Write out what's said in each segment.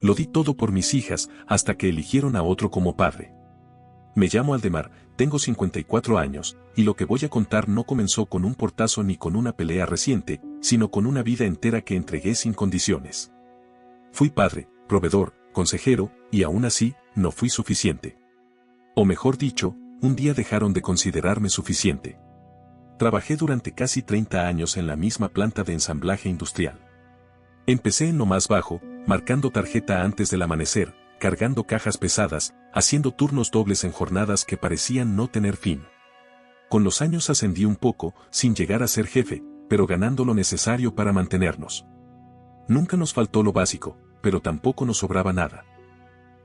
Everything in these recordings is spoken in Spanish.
Lo di todo por mis hijas, hasta que eligieron a otro como padre. Me llamo Aldemar, tengo 54 años, y lo que voy a contar no comenzó con un portazo ni con una pelea reciente, sino con una vida entera que entregué sin condiciones. Fui padre, proveedor, consejero, y aún así, no fui suficiente. O mejor dicho, un día dejaron de considerarme suficiente. Trabajé durante casi 30 años en la misma planta de ensamblaje industrial. Empecé en lo más bajo, marcando tarjeta antes del amanecer, cargando cajas pesadas, haciendo turnos dobles en jornadas que parecían no tener fin. Con los años ascendí un poco, sin llegar a ser jefe, pero ganando lo necesario para mantenernos. Nunca nos faltó lo básico, pero tampoco nos sobraba nada.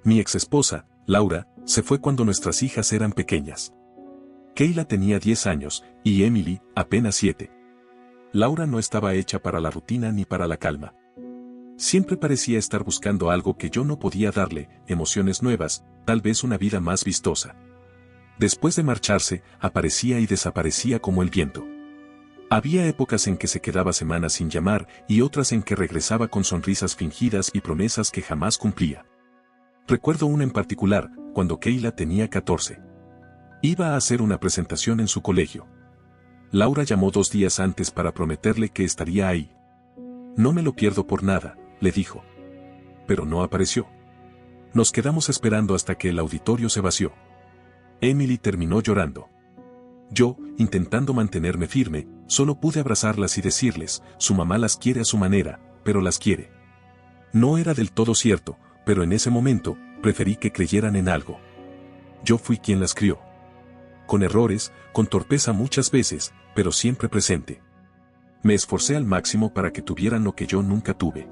Mi exesposa, Laura, se fue cuando nuestras hijas eran pequeñas. Keila tenía 10 años, y Emily, apenas 7. Laura no estaba hecha para la rutina ni para la calma. Siempre parecía estar buscando algo que yo no podía darle, emociones nuevas, tal vez una vida más vistosa. Después de marcharse, aparecía y desaparecía como el viento. Había épocas en que se quedaba semanas sin llamar y otras en que regresaba con sonrisas fingidas y promesas que jamás cumplía. Recuerdo una en particular, cuando Keila tenía 14. Iba a hacer una presentación en su colegio. Laura llamó 2 días antes para prometerle que estaría ahí. No me lo pierdo por nada, le dijo. Pero no apareció. Nos quedamos esperando hasta que el auditorio se vació. Emily terminó llorando. Yo, intentando mantenerme firme, solo pude abrazarlas y decirles, su mamá las quiere a su manera, pero las quiere. No era del todo cierto, pero en ese momento, preferí que creyeran en algo. Yo fui quien las crió. Con errores, con torpeza muchas veces, pero siempre presente. Me esforcé al máximo para que tuvieran lo que yo nunca tuve.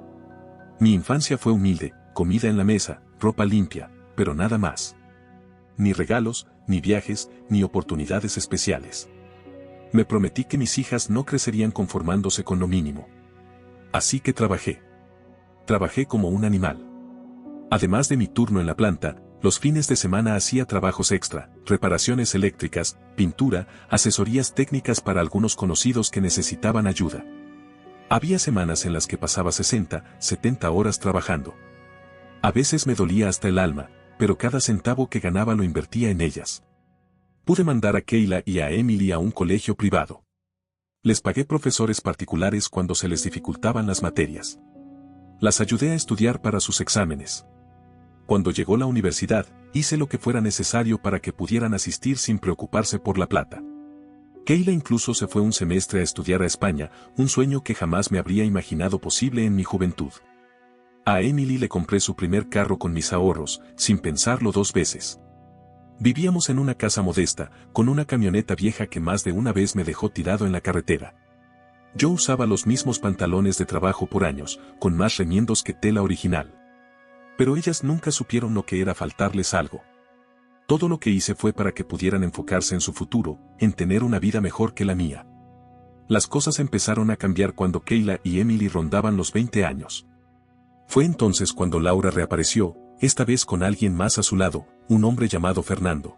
Mi infancia fue humilde, comida en la mesa, ropa limpia, pero nada más. Ni regalos, ni viajes, ni oportunidades especiales. Me prometí que mis hijas no crecerían conformándose con lo mínimo. Así que trabajé. Trabajé como un animal. Además de mi turno en la planta, los fines de semana hacía trabajos extra, reparaciones eléctricas, pintura, asesorías técnicas para algunos conocidos que necesitaban ayuda. Había semanas en las que pasaba 60, 70 horas trabajando. A veces me dolía hasta el alma, pero cada centavo que ganaba lo invertía en ellas. Pude mandar a Keila y a Emily a un colegio privado. Les pagué profesores particulares cuando se les dificultaban las materias. Las ayudé a estudiar para sus exámenes. Cuando llegó la universidad, hice lo que fuera necesario para que pudieran asistir sin preocuparse por la plata. Keila incluso se fue un semestre a estudiar a España, un sueño que jamás me habría imaginado posible en mi juventud. A Emily le compré su primer carro con mis ahorros, sin pensarlo 2 veces. Vivíamos en una casa modesta, con una camioneta vieja que más de una vez me dejó tirado en la carretera. Yo usaba los mismos pantalones de trabajo por años, con más remiendos que tela original. Pero ellas nunca supieron lo que era faltarles algo. Todo lo que hice fue para que pudieran enfocarse en su futuro, en tener una vida mejor que la mía. Las cosas empezaron a cambiar cuando Keila y Emily rondaban los 20 años. Fue entonces cuando Laura reapareció, esta vez con alguien más a su lado, un hombre llamado Fernando.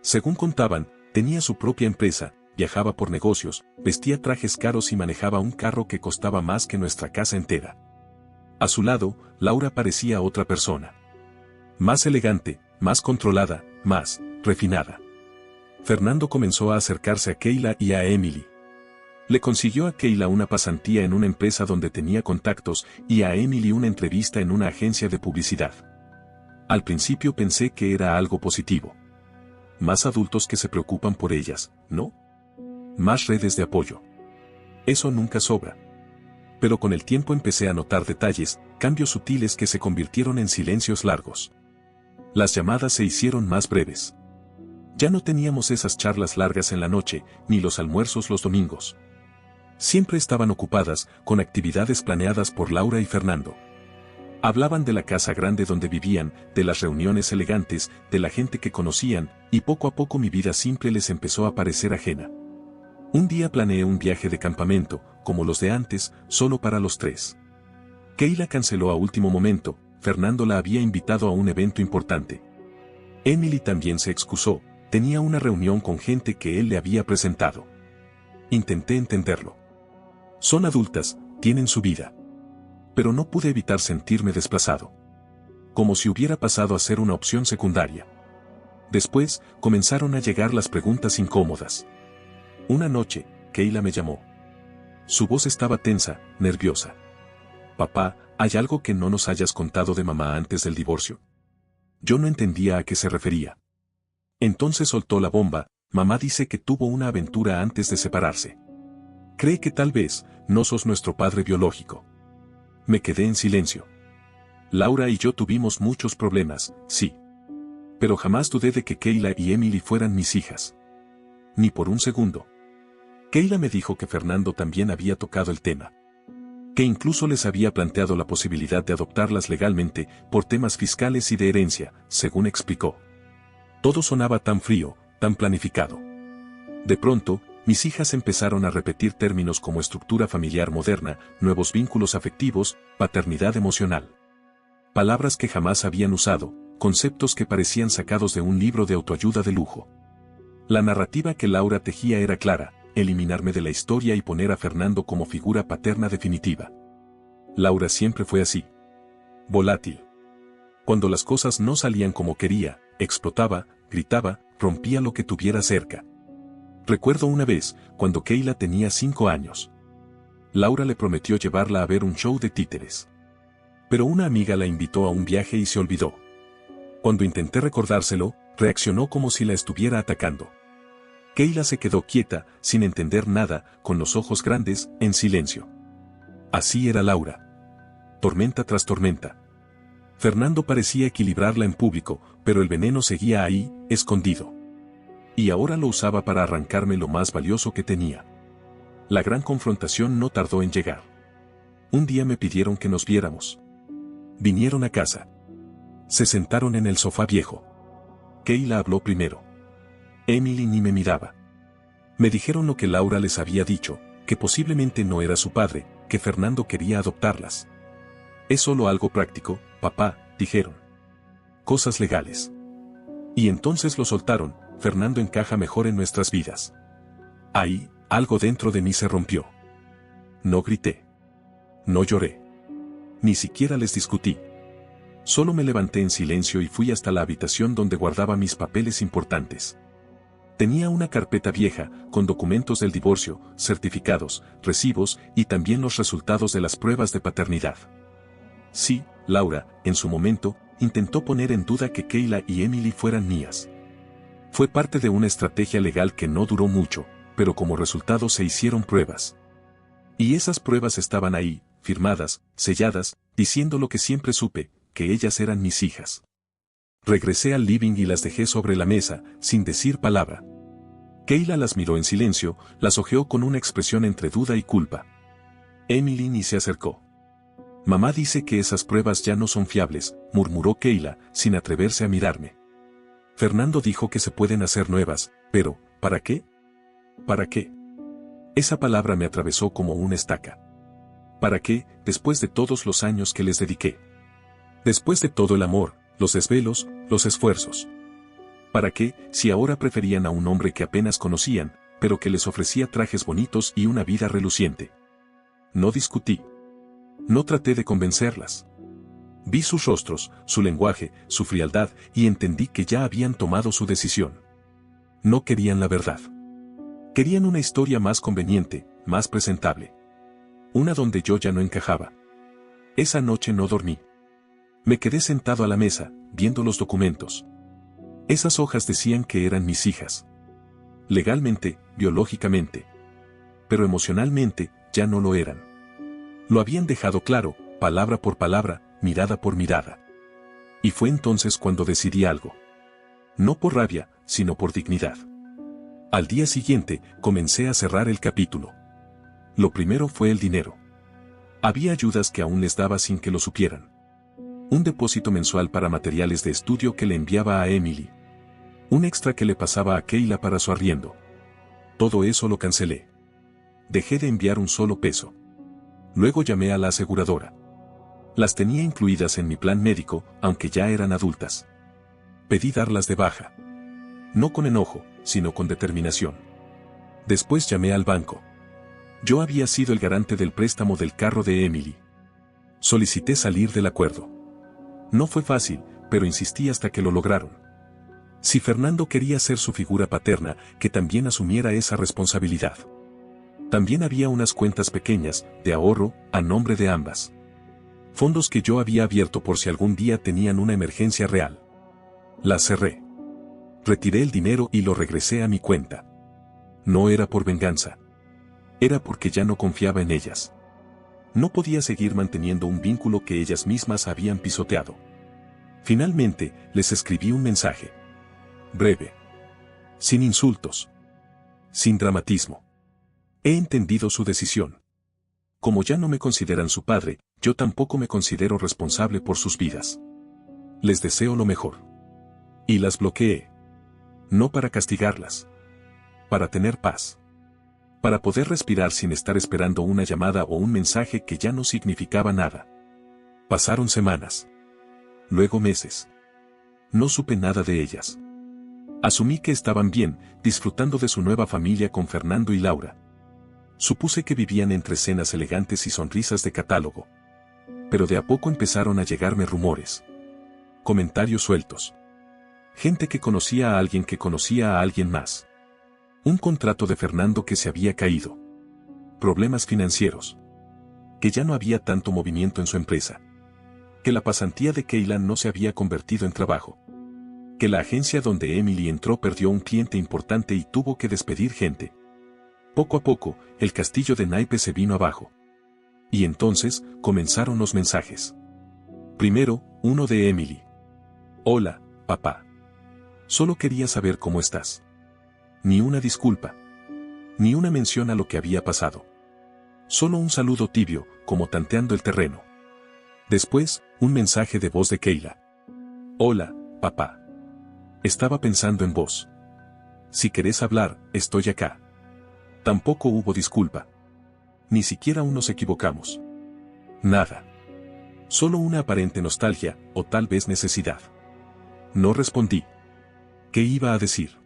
Según contaban, tenía su propia empresa, viajaba por negocios, vestía trajes caros y manejaba un carro que costaba más que nuestra casa entera. A su lado, Laura parecía otra persona. Más elegante, más controlada, más refinada. Fernando comenzó a acercarse a Keila y a Emily. Le consiguió a Keila una pasantía en una empresa donde tenía contactos y a Emily una entrevista en una agencia de publicidad. Al principio pensé que era algo positivo. Más adultos que se preocupan por ellas, ¿no? Más redes de apoyo. Eso nunca sobra. Pero con el tiempo empecé a notar detalles, cambios sutiles que se convirtieron en silencios largos. Las llamadas se hicieron más breves. Ya no teníamos esas charlas largas en la noche, ni los almuerzos los domingos. Siempre estaban ocupadas, con actividades planeadas por Laura y Fernando. Hablaban de la casa grande donde vivían, de las reuniones elegantes, de la gente que conocían, y poco a poco mi vida simple les empezó a parecer ajena. Un día planeé un viaje de campamento, como los de antes, solo para los 3. Keila canceló a último momento, Fernando la había invitado a un evento importante. Emily también se excusó, tenía una reunión con gente que él le había presentado. Intenté entenderlo. Son adultas, tienen su vida. Pero no pude evitar sentirme desplazado. como si hubiera pasado a ser una opción secundaria. Después, comenzaron a llegar las preguntas incómodas. Una noche, Kayla me llamó. Su voz estaba tensa, nerviosa. Papá, ¿hay algo que no nos hayas contado de mamá antes del divorcio? Yo no entendía a qué se refería. Entonces soltó la bomba: mamá dice que tuvo una aventura antes de separarse. Cree que tal vez no sos nuestro padre biológico. Me quedé en silencio. Laura y yo tuvimos muchos problemas, sí. Pero jamás dudé de que Kayla y Emily fueran mis hijas. Ni por un segundo. Kayla me dijo que Fernando también había tocado el tema. Que incluso les había planteado la posibilidad de adoptarlas legalmente por temas fiscales y de herencia, según explicó. Todo sonaba tan frío, tan planificado. De pronto, mis hijas empezaron a repetir términos como estructura familiar moderna, nuevos vínculos afectivos, paternidad emocional. Palabras que jamás habían usado, conceptos que parecían sacados de un libro de autoayuda de lujo. La narrativa que Laura tejía era clara: eliminarme de la historia y poner a Fernando como figura paterna definitiva. Laura siempre fue así. Volátil. Cuando las cosas no salían como quería, explotaba, gritaba, rompía lo que tuviera cerca. Recuerdo una vez, cuando Kayla tenía 5 años. Laura le prometió llevarla a ver un show de títeres. Pero una amiga la invitó a un viaje y se olvidó. Cuando intenté recordárselo, reaccionó como si la estuviera atacando. Kayla se quedó quieta, sin entender nada, con los ojos grandes, en silencio. Así era Laura. Tormenta tras tormenta. Fernando parecía equilibrarla en público, pero el veneno seguía ahí, escondido. Y ahora lo usaba para arrancarme lo más valioso que tenía. La gran confrontación no tardó en llegar. Un día me pidieron que nos viéramos. Vinieron a casa. Se sentaron en el sofá viejo. Kayla habló primero. Emily ni me miraba. Me dijeron lo que Laura les había dicho, que posiblemente no era su padre, que Fernando quería adoptarlas. Es solo algo práctico, papá, dijeron. Cosas legales. Y entonces lo soltaron: Fernando encaja mejor en nuestras vidas. Ahí, algo dentro de mí se rompió. No grité. No lloré. Ni siquiera les discutí. Solo me levanté en silencio y fui hasta la habitación donde guardaba mis papeles importantes. Tenía una carpeta vieja, con documentos del divorcio, certificados, recibos y también los resultados de las pruebas de paternidad. Sí, Laura, en su momento, intentó poner en duda que Kayla y Emily fueran mías. Fue parte de una estrategia legal que no duró mucho, pero como resultado se hicieron pruebas. Y esas pruebas estaban ahí, firmadas, selladas, diciendo lo que siempre supe, que ellas eran mis hijas. Regresé al living y las dejé sobre la mesa, sin decir palabra. Kayla las miró en silencio, las hojeó con una expresión entre duda y culpa. Emily ni se acercó. Mamá dice que esas pruebas ya no son fiables, murmuró Kayla, sin atreverse a mirarme. Fernando dijo que se pueden hacer nuevas, pero, ¿para qué? ¿Para qué? Esa palabra me atravesó como una estaca. ¿Para qué, después de todos los años que les dediqué? Después de todo el amor, los desvelos, los esfuerzos. ¿Para qué, si ahora preferían a un hombre que apenas conocían, pero que les ofrecía trajes bonitos y una vida reluciente? No discutí. No traté de convencerlas. Vi sus rostros, su lenguaje, su frialdad, y entendí que ya habían tomado su decisión. No querían la verdad. Querían una historia más conveniente, más presentable. Una donde yo ya no encajaba. Esa noche no dormí. Me quedé sentado a la mesa, viendo los documentos. Esas hojas decían que eran mis hijas. Legalmente, biológicamente. Pero emocionalmente, ya no lo eran. Lo habían dejado claro, palabra por palabra, mirada por mirada. Y fue entonces cuando decidí algo. No por rabia, sino por dignidad. Al día siguiente, comencé a cerrar el capítulo. Lo primero fue el dinero. Había ayudas que aún les daba sin que lo supieran. Un depósito mensual para materiales de estudio que le enviaba a Emily. Un extra que le pasaba a Kayla para su arriendo. Todo eso lo cancelé. Dejé de enviar un solo peso. Luego llamé a la aseguradora. Las tenía incluidas en mi plan médico, aunque ya eran adultas. Pedí darlas de baja. No con enojo, sino con determinación. Después llamé al banco. Yo había sido el garante del préstamo del carro de Emily. Solicité salir del acuerdo. No fue fácil, pero insistí hasta que lo lograron. Si Fernando quería ser su figura paterna, que también asumiera esa responsabilidad. También había unas cuentas pequeñas, de ahorro, a nombre de ambas. Fondos que yo había abierto por si algún día tenían una emergencia real. Las cerré. Retiré el dinero y lo regresé a mi cuenta. No era por venganza. Era porque ya no confiaba en ellas. No podía seguir manteniendo un vínculo que ellas mismas habían pisoteado. Finalmente, les escribí un mensaje. Breve. Sin insultos. Sin dramatismo. He entendido su decisión. Como ya no me consideran su padre, yo tampoco me considero responsable por sus vidas. Les deseo lo mejor. Y las bloqueé. No para castigarlas. Para tener paz. Para poder respirar sin estar esperando una llamada o un mensaje que ya no significaba nada. Pasaron semanas. Luego meses. No supe nada de ellas. Asumí que estaban bien, disfrutando de su nueva familia con Fernando y Laura. Supuse que vivían entre cenas elegantes y sonrisas de catálogo. Pero de a poco empezaron a llegarme rumores. Comentarios sueltos. Gente que conocía a alguien que conocía a alguien más. Un contrato de Fernando que se había caído. Problemas financieros. Que ya no había tanto movimiento en su empresa. Que la pasantía de Keila no se había convertido en trabajo. Que la agencia donde Emily entró perdió un cliente importante y tuvo que despedir gente. Poco a poco, el castillo de naipes se vino abajo. Y entonces, comenzaron los mensajes. Primero, uno de Emily. Hola, papá. Solo quería saber cómo estás. Ni una disculpa. Ni una mención a lo que había pasado. Solo un saludo tibio, como tanteando el terreno. Después, un mensaje de voz de Keila. Hola, papá. Estaba pensando en vos. Si querés hablar, estoy acá. Tampoco hubo disculpa. Ni siquiera aún nos equivocamos. Nada. Solo una aparente nostalgia, o tal vez necesidad. No respondí. ¿Qué iba a decir?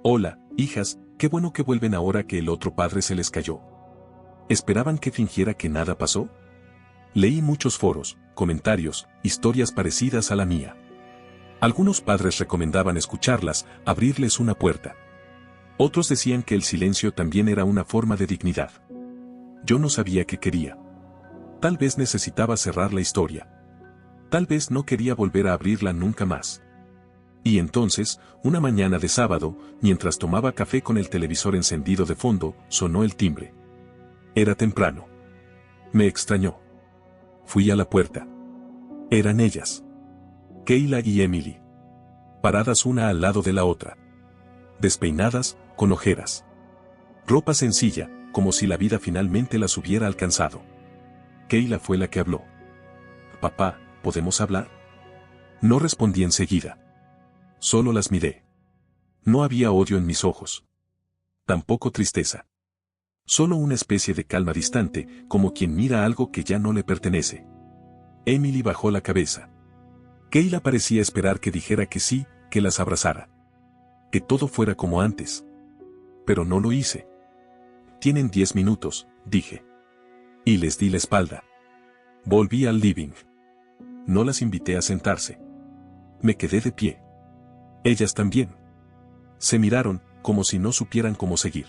Hola, hijas, qué bueno que vuelven ahora que el otro padre se les cayó. ¿Esperaban que fingiera que nada pasó? Leí muchos foros, comentarios, historias parecidas a la mía. Algunos padres recomendaban escucharlas, abrirles una puerta. Otros decían que el silencio también era una forma de dignidad. Yo no sabía qué quería. Tal vez necesitaba cerrar la historia. Tal vez no quería volver a abrirla nunca más. Y entonces, una mañana de sábado, mientras tomaba café con el televisor encendido de fondo, sonó el timbre. Era temprano. Me extrañó. Fui a la puerta. Eran ellas. Keila y Emily. Paradas una al lado de la otra. Despeinadas, con ojeras. Ropa sencilla, como si la vida finalmente las hubiera alcanzado. Keila fue la que habló. Papá, ¿podemos hablar? No respondí enseguida. Solo las miré. No había odio en mis ojos. Tampoco tristeza. Solo una especie de calma distante, como quien mira algo que ya no le pertenece. Emily bajó la cabeza. Keila parecía esperar que dijera que sí, que las abrazara. Que todo fuera como antes. Pero no lo hice. Tienen 10 minutos, dije. Y les di la espalda. Volví al living. No las invité a sentarse. Me quedé de pie. Ellas también. Se miraron, como si no supieran cómo seguir.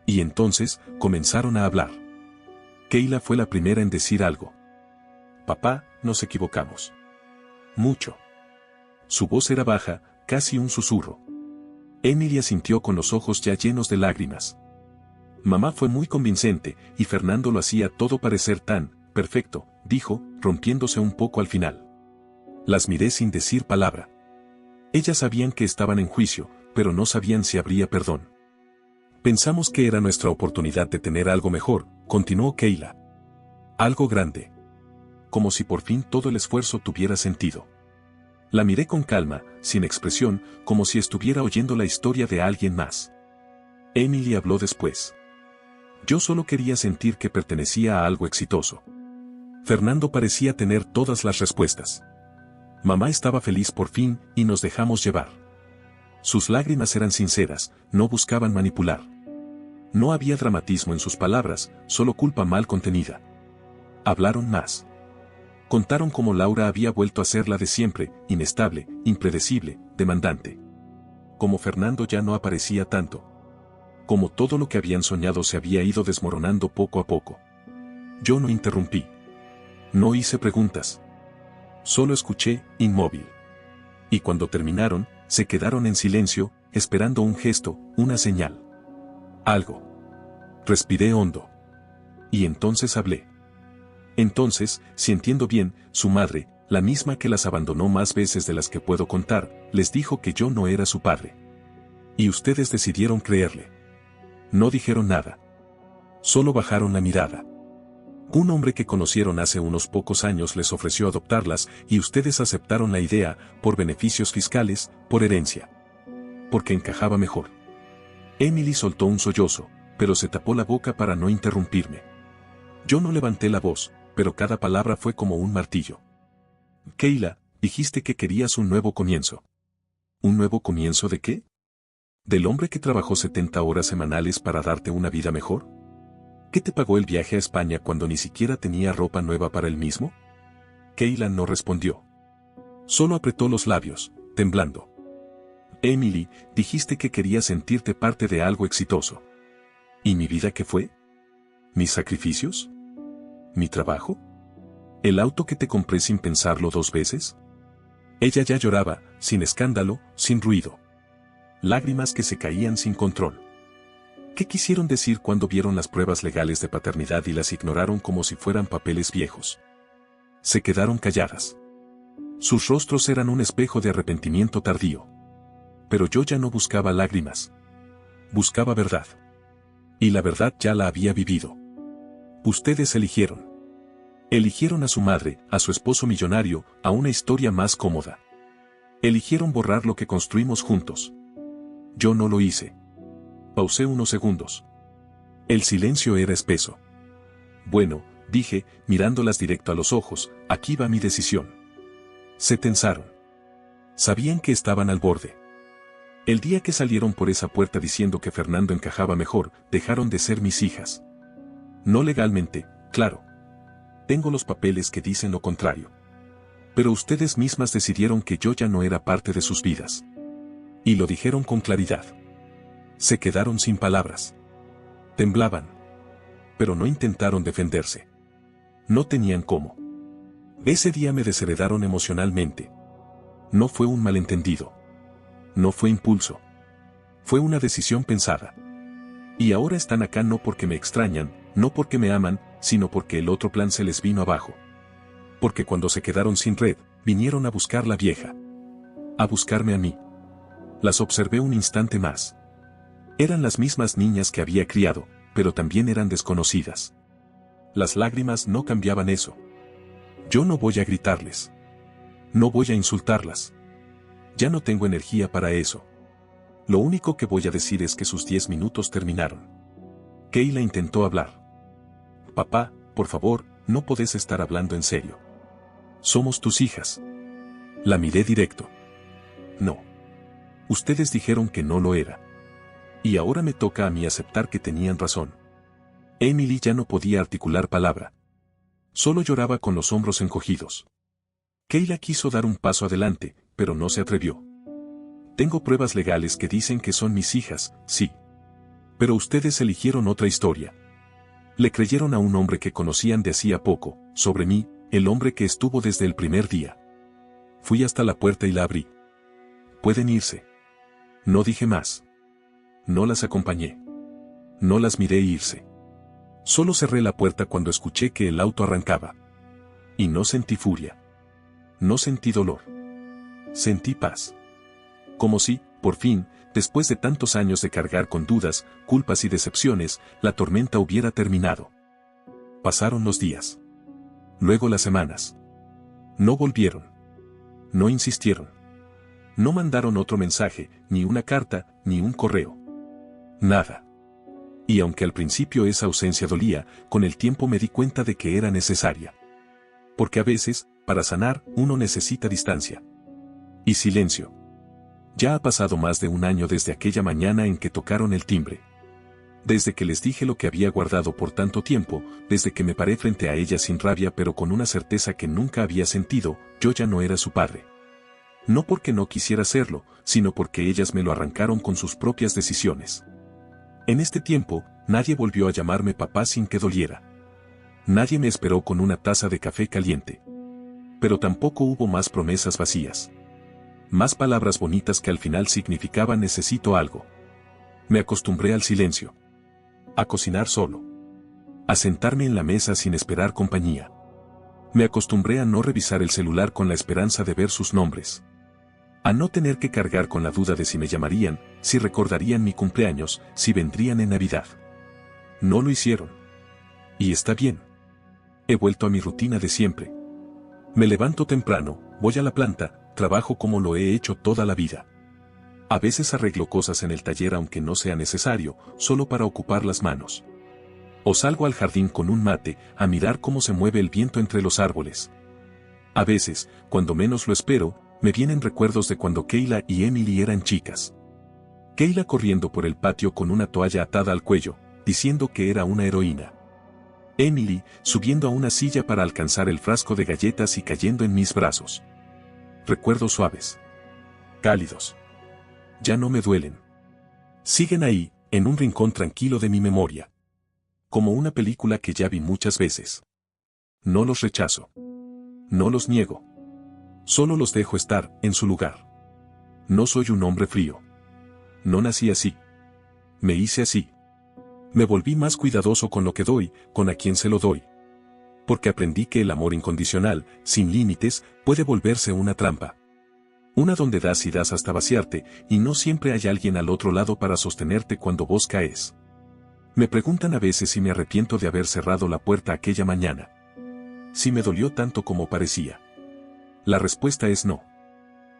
Y entonces, comenzaron a hablar. Keila fue la primera en decir algo. Papá, nos equivocamos. Mucho. Su voz era baja, casi un susurro. Emily asintió con los ojos ya llenos de lágrimas. Mamá fue muy convincente, y Fernando lo hacía todo parecer tan perfecto, dijo, rompiéndose un poco al final. Las miré sin decir palabra. Ellas sabían que estaban en juicio, pero no sabían si habría perdón. Pensamos que era nuestra oportunidad de tener algo mejor, continuó Keila. Algo grande. Como si por fin todo el esfuerzo tuviera sentido. La miré con calma, sin expresión, como si estuviera oyendo la historia de alguien más. Emily habló después. Yo solo quería sentir que pertenecía a algo exitoso. Fernando parecía tener todas las respuestas. Mamá estaba feliz por fin, y nos dejamos llevar. Sus lágrimas eran sinceras, no buscaban manipular. No había dramatismo en sus palabras, solo culpa mal contenida. Hablaron más. Contaron cómo Laura había vuelto a ser la de siempre, inestable, impredecible, demandante. Como Fernando ya no aparecía tanto. Como todo lo que habían soñado se había ido desmoronando poco a poco. Yo no interrumpí. No hice preguntas. Solo escuché, inmóvil. Y cuando terminaron, se quedaron en silencio, esperando un gesto, una señal. Algo. Respiré hondo. Y entonces hablé. Entonces, si entiendo bien, su madre, la misma que las abandonó más veces de las que puedo contar, les dijo que yo no era su padre. Y ustedes decidieron creerle. No dijeron nada. Solo bajaron la mirada. Un hombre que conocieron hace unos pocos años les ofreció adoptarlas y ustedes aceptaron la idea, por beneficios fiscales, por herencia. Porque encajaba mejor. Emily soltó un sollozo, pero se tapó la boca para no interrumpirme. Yo no levanté la voz, pero cada palabra fue como un martillo. Kayla, dijiste que querías un nuevo comienzo. ¿Un nuevo comienzo de qué? ¿Del hombre que trabajó 70 horas semanales para darte una vida mejor? ¿Qué te pagó el viaje a España cuando ni siquiera tenía ropa nueva para él mismo? Kayla no respondió. Solo apretó los labios, temblando. Emily, dijiste que querías sentirte parte de algo exitoso. ¿Y mi vida qué fue? ¿Mis sacrificios? ¿Mi trabajo? ¿El auto que te compré sin pensarlo 2 veces? Ella ya lloraba, sin escándalo, sin ruido. Lágrimas que se caían sin control. ¿Qué quisieron decir cuando vieron las pruebas legales de paternidad y las ignoraron como si fueran papeles viejos? Se quedaron calladas. Sus rostros eran un espejo de arrepentimiento tardío. Pero yo ya no buscaba lágrimas. Buscaba verdad. Y la verdad ya la había vivido. Ustedes eligieron. Eligieron a su madre, a su esposo millonario, a una historia más cómoda. Eligieron borrar lo que construimos juntos. Yo no lo hice. Pausé unos segundos. El silencio era espeso. Bueno, dije, mirándolas directo a los ojos, aquí va mi decisión. Se tensaron. Sabían que estaban al borde. El día que salieron por esa puerta diciendo que Fernando encajaba mejor, dejaron de ser mis hijas. No legalmente, claro. Tengo los papeles que dicen lo contrario. Pero ustedes mismas decidieron que yo ya no era parte de sus vidas. Y lo dijeron con claridad. Se quedaron sin palabras. Temblaban. Pero no intentaron defenderse. No tenían cómo. Ese día me desheredaron emocionalmente. No fue un malentendido. No fue impulso. Fue una decisión pensada. Y ahora están acá no porque me extrañan, no porque me aman, sino porque el otro plan se les vino abajo. Porque cuando se quedaron sin red, vinieron a buscar la vieja. A buscarme a mí. Las observé un instante más. Eran las mismas niñas que había criado, pero también eran desconocidas. Las lágrimas no cambiaban eso. Yo no voy a gritarles. No voy a insultarlas. Ya no tengo energía para eso. Lo único que voy a decir es que sus 10 minutos terminaron. Kayla intentó hablar. Papá, por favor, no podés estar hablando en serio. Somos tus hijas. La miré directo. No. Ustedes dijeron que no lo era. Y ahora me toca a mí aceptar que tenían razón. Emily ya no podía articular palabra. Solo lloraba con los hombros encogidos. Kayla quiso dar un paso adelante, pero no se atrevió. Tengo pruebas legales que dicen que son mis hijas, sí. Pero ustedes eligieron otra historia. Le creyeron a un hombre que conocían de hacía poco, sobre mí, el hombre que estuvo desde el primer día. Fui hasta la puerta y la abrí. Pueden irse. No dije más. No las acompañé. No las miré irse. Solo cerré la puerta cuando escuché que el auto arrancaba. Y no sentí furia. No sentí dolor. Sentí paz. Como si, por fin, después de tantos años de cargar con dudas, culpas y decepciones, la tormenta hubiera terminado. Pasaron los días. Luego las semanas. No volvieron. No insistieron. No mandaron otro mensaje, ni una carta, ni un correo. Nada. Y aunque al principio esa ausencia dolía, con el tiempo me di cuenta de que era necesaria. Porque a veces, para sanar, uno necesita distancia. Y silencio. Ya ha pasado más de un año desde aquella mañana en que tocaron el timbre. Desde que les dije lo que había guardado por tanto tiempo, desde que me paré frente a ellas sin rabia pero con una certeza que nunca había sentido, yo ya no era su padre. No porque no quisiera serlo, sino porque ellas me lo arrancaron con sus propias decisiones. En este tiempo, nadie volvió a llamarme papá sin que doliera. Nadie me esperó con una taza de café caliente. Pero tampoco hubo más promesas vacías. Más palabras bonitas que al final significaban necesito algo. Me acostumbré al silencio. A cocinar solo. A sentarme en la mesa sin esperar compañía. Me acostumbré a no revisar el celular con la esperanza de ver sus nombres. A no tener que cargar con la duda de si me llamarían, si recordarían mi cumpleaños, si vendrían en Navidad. No lo hicieron. Y está bien. He vuelto a mi rutina de siempre. Me levanto temprano, voy a la planta, trabajo como lo he hecho toda la vida. A veces arreglo cosas en el taller aunque no sea necesario, solo para ocupar las manos. O salgo al jardín con un mate, a mirar cómo se mueve el viento entre los árboles. A veces, cuando menos lo espero, me vienen recuerdos de cuando Keila y Emily eran chicas. Keila corriendo por el patio con una toalla atada al cuello, diciendo que era una heroína. Emily, subiendo a una silla para alcanzar el frasco de galletas y cayendo en mis brazos. Recuerdos suaves. Cálidos. Ya no me duelen. Siguen ahí, en un rincón tranquilo de mi memoria. Como una película que ya vi muchas veces. No los rechazo. No los niego. Solo los dejo estar en su lugar. No soy un hombre frío. No nací así. Me hice así. Me volví más cuidadoso con lo que doy, con a quien se lo doy. Porque aprendí que el amor incondicional, sin límites, puede volverse una trampa. Una donde das y das hasta vaciarte, y no siempre hay alguien al otro lado para sostenerte cuando vos caes. Me preguntan a veces si me arrepiento de haber cerrado la puerta aquella mañana. Si me dolió tanto como parecía. La respuesta es no.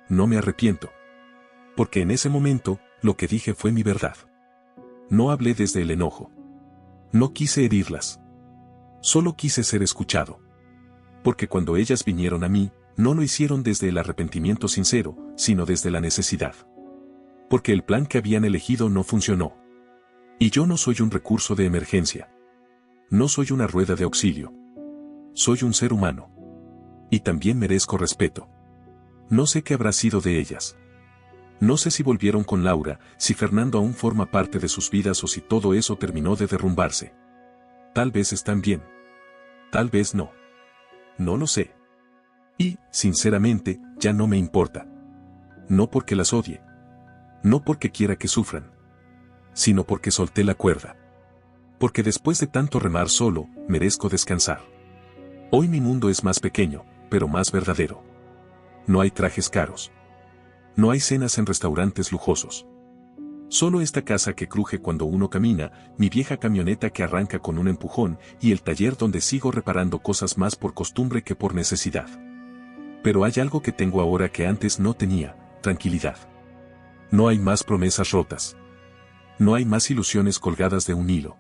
No me arrepiento. Porque en ese momento, lo que dije fue mi verdad. No hablé desde el enojo. No quise herirlas. Solo quise ser escuchado. Porque cuando ellas vinieron a mí, no lo hicieron desde el arrepentimiento sincero, sino desde la necesidad. Porque el plan que habían elegido no funcionó. Y yo no soy un recurso de emergencia. No soy una rueda de auxilio. Soy un ser humano. Y también merezco respeto. No sé qué habrá sido de ellas. No sé si volvieron con Laura, si Fernando aún forma parte de sus vidas o si todo eso terminó de derrumbarse. Tal vez están bien. Tal vez no. No lo sé. Y, sinceramente, ya no me importa. No porque las odie. No porque quiera que sufran. Sino porque solté la cuerda. Porque después de tanto remar solo, merezco descansar. Hoy mi mundo es más pequeño, pero más verdadero. No hay trajes caros. No hay cenas en restaurantes lujosos. Solo esta casa que cruje cuando uno camina, mi vieja camioneta que arranca con un empujón y el taller donde sigo reparando cosas más por costumbre que por necesidad. Pero hay algo que tengo ahora que antes no tenía, tranquilidad. No hay más promesas rotas. No hay más ilusiones colgadas de un hilo.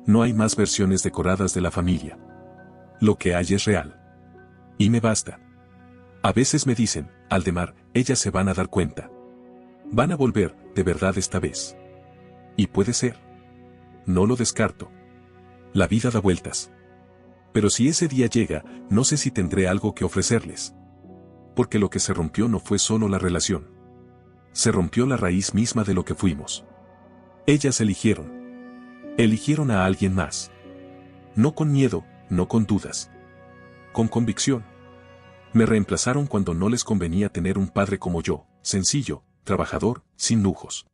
No hay más versiones decoradas de la familia. Lo que hay es real. Y me basta. A veces me dicen, Aldemar, ellas se van a dar cuenta. Van a volver, de verdad esta vez. Y puede ser. No lo descarto. La vida da vueltas. Pero si ese día llega, no sé si tendré algo que ofrecerles. Porque lo que se rompió no fue solo la relación. Se rompió la raíz misma de lo que fuimos. Ellas eligieron. Eligieron a alguien más. No con miedo, no con dudas. Con convicción. Me reemplazaron cuando no les convenía tener un padre como yo, sencillo, trabajador, sin lujos.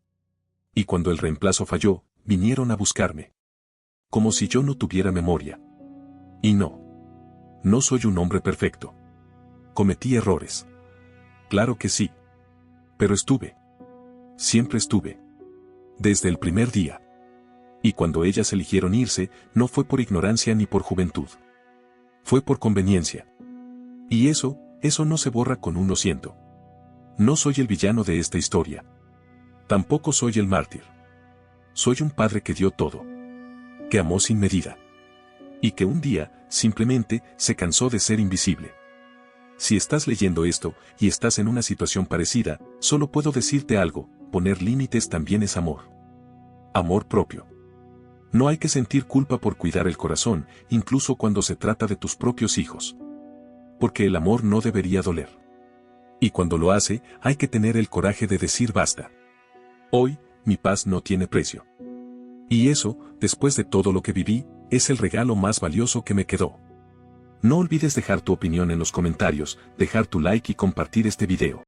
Y cuando el reemplazo falló, vinieron a buscarme. Como si yo no tuviera memoria. Y no. No soy un hombre perfecto. Cometí errores. Claro que sí. Pero estuve. Siempre estuve. Desde el primer día. Y cuando ellas eligieron irse, no fue por ignorancia ni por juventud. Fue por conveniencia. Y eso no se borra con un lo siento. No soy el villano de esta historia. Tampoco soy el mártir. Soy un padre que dio todo. Que amó sin medida. Y que un día, simplemente, se cansó de ser invisible. Si estás leyendo esto, y estás en una situación parecida, solo puedo decirte algo, poner límites también es amor. Amor propio. No hay que sentir culpa por cuidar el corazón, incluso cuando se trata de tus propios hijos. Porque el amor no debería doler. Y cuando lo hace, hay que tener el coraje de decir basta. Hoy, mi paz no tiene precio. Y eso, después de todo lo que viví, es el regalo más valioso que me quedó. No olvides dejar tu opinión en los comentarios, dejar tu like y compartir este video.